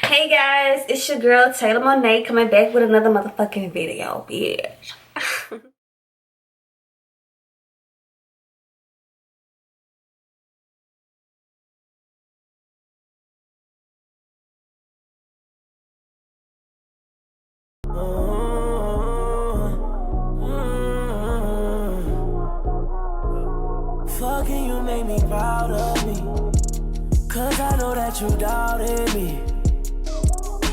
Hey guys, it's your girl Taylor Monet coming back with another motherfucking video, bitch. Fucking you make me proud of me, cause I know that you doubted me.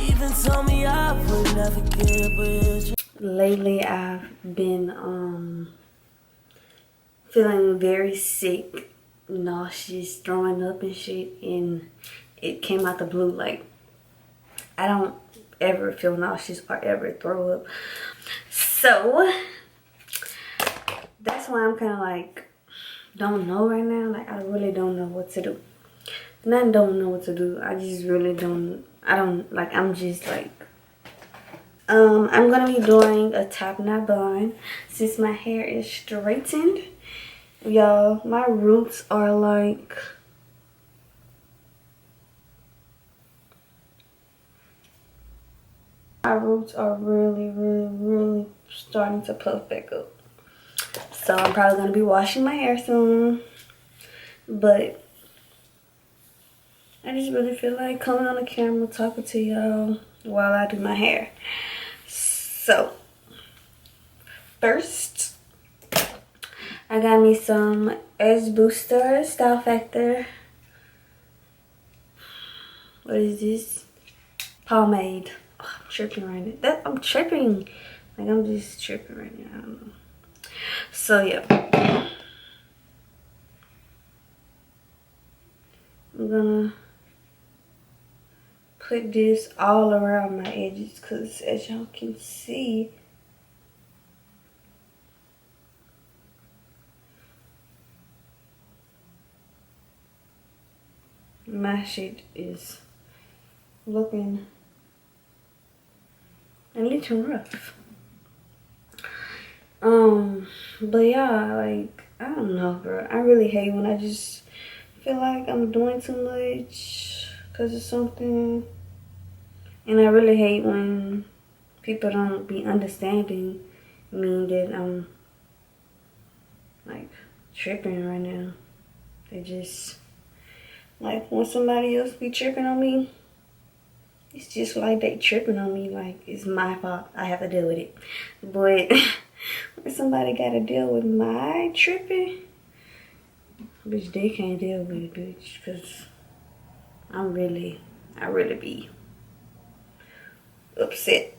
Even told me I would never get with you. Lately I've been feeling very sick, nauseous, throwing up and shit, and it came out the blue. Like, I don't ever feel nauseous or ever throw up. So that's why I'm kinda like don't know right now. Like, I really don't know what to do. And I don't know what to do. I just really don't. I'm just like, I'm gonna be doing a top knot bun since my hair is straightened. Y'all, my roots are like, really starting to puff back up. So I'm probably gonna be washing my hair soon. But I just really feel like coming on the camera talking to y'all while I do my hair. So first, I got me some Edge Booster Style Factor. What is this? Pomade. Oh, I'm tripping right now. I'm tripping. Like, I'm just tripping right now. I don't know. So yeah, I'm gonna put this all around my edges because, as y'all can see, my shit is looking a little rough. But yeah, like, I don't know, bro. I really hate when I just feel like I'm doing too much because of something. And I really hate when people don't be understanding me that I'm like tripping right now. They just, like, when somebody else be tripping on me, it's just like they tripping on me like it's my fault. I have to deal with it. But when somebody gotta deal with my tripping, bitch, they can't deal with it, bitch. Cause I really be upset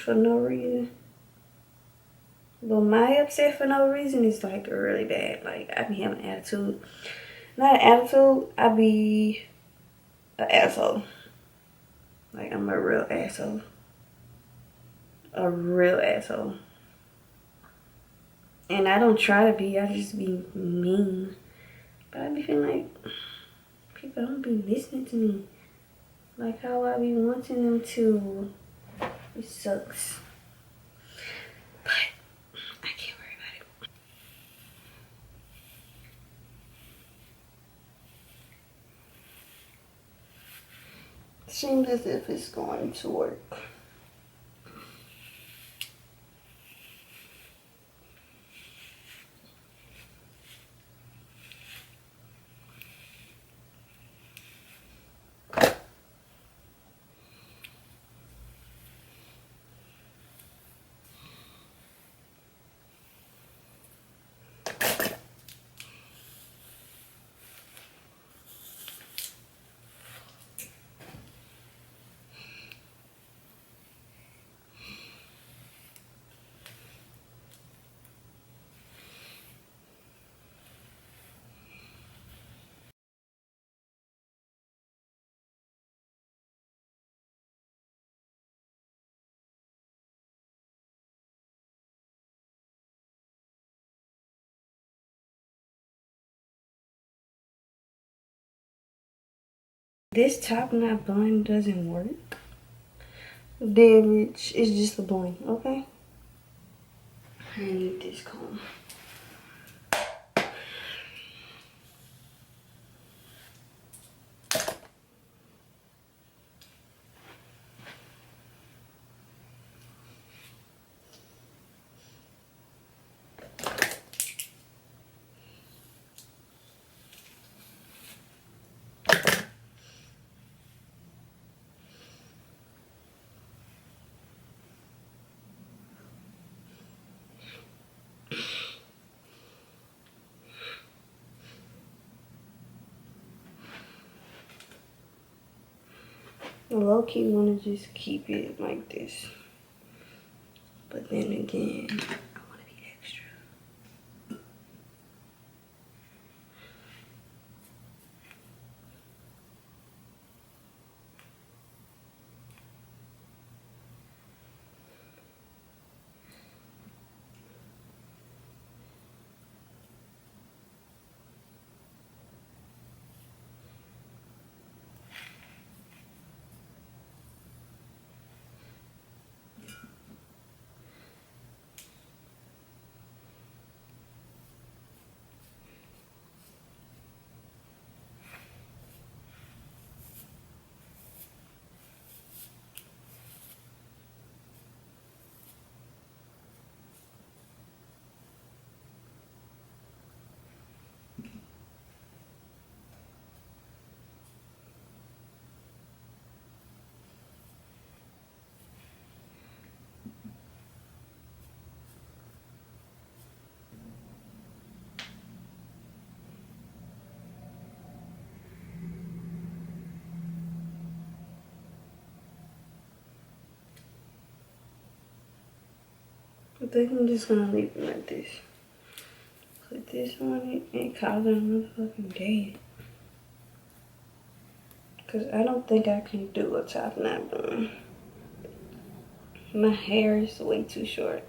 for no reason. But my upset for no reason is like really bad. Like, I be having attitude. Not an attitude, I be an asshole. Like, I'm a real asshole. A real asshole. And I don't try to be, I just be mean. But I be feeling like people don't be listening to me. Like how I be wanting them to. It sucks. But I can't worry about it. Seems as if it's going to work. This top knot bun doesn't work. Damage is just a bun, okay? I need this comb. I low-key want to just keep it like this. But then again, I want to be extra. I think I'm just gonna leave it like this. Put this on it and call it a motherfucking day. Cause I don't think I can do a top knot bun. My hair is way too short.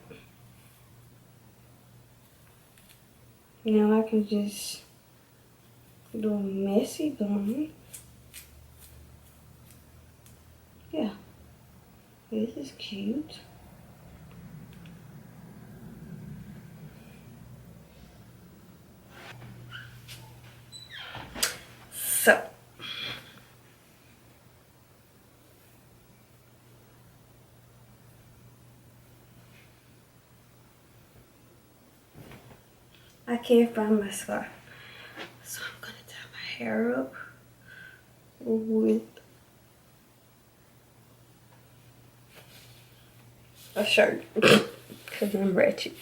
Now I can just do a messy bun. Yeah, this is cute. So, I can't find my scarf. So I'm gonna tie my hair up with a shirt. Cause I'm wretched.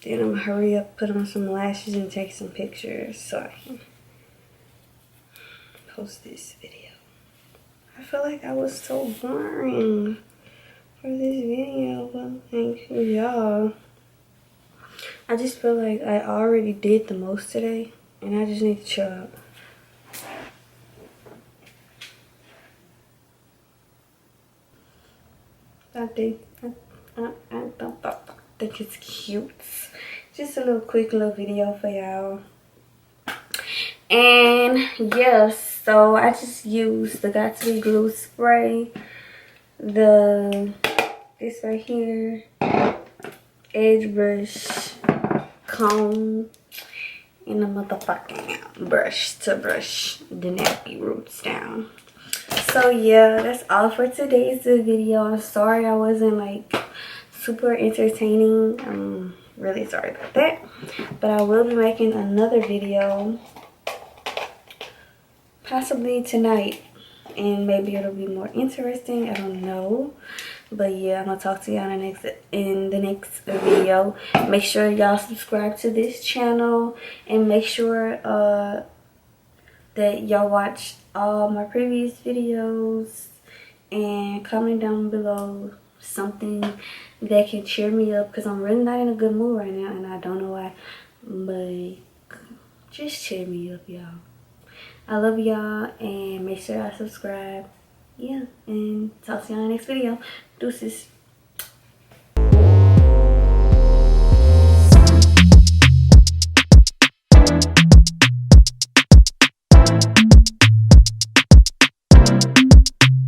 Then I'm gonna hurry up, put on some lashes and take some pictures so I can post this video. I feel like I was so boring for this video, but thank you y'all. I just feel like I already did the most today and I just need to chill out. I think it's cute. Just a little quick little video for y'all. And yes, so I just used the Got To Be glue spray, this right here, edge brush, comb, and a motherfucking brush to brush the nappy roots down. So yeah, that's all for today's video. I'm sorry I wasn't like super entertaining. I'm really sorry about that, but I will be making another video possibly tonight, and maybe it'll be more interesting. I don't know, but yeah, I'm gonna talk to y'all in the next video. Make sure y'all subscribe to this channel and make sure that y'all watch all my previous videos, and comment down below something that can cheer me up, because I'm really not in a good mood right now and I don't know why, but just cheer me up, y'all. I love y'all, and make sure y'all subscribe. Yeah, and talk to y'all in the next video. Deuces.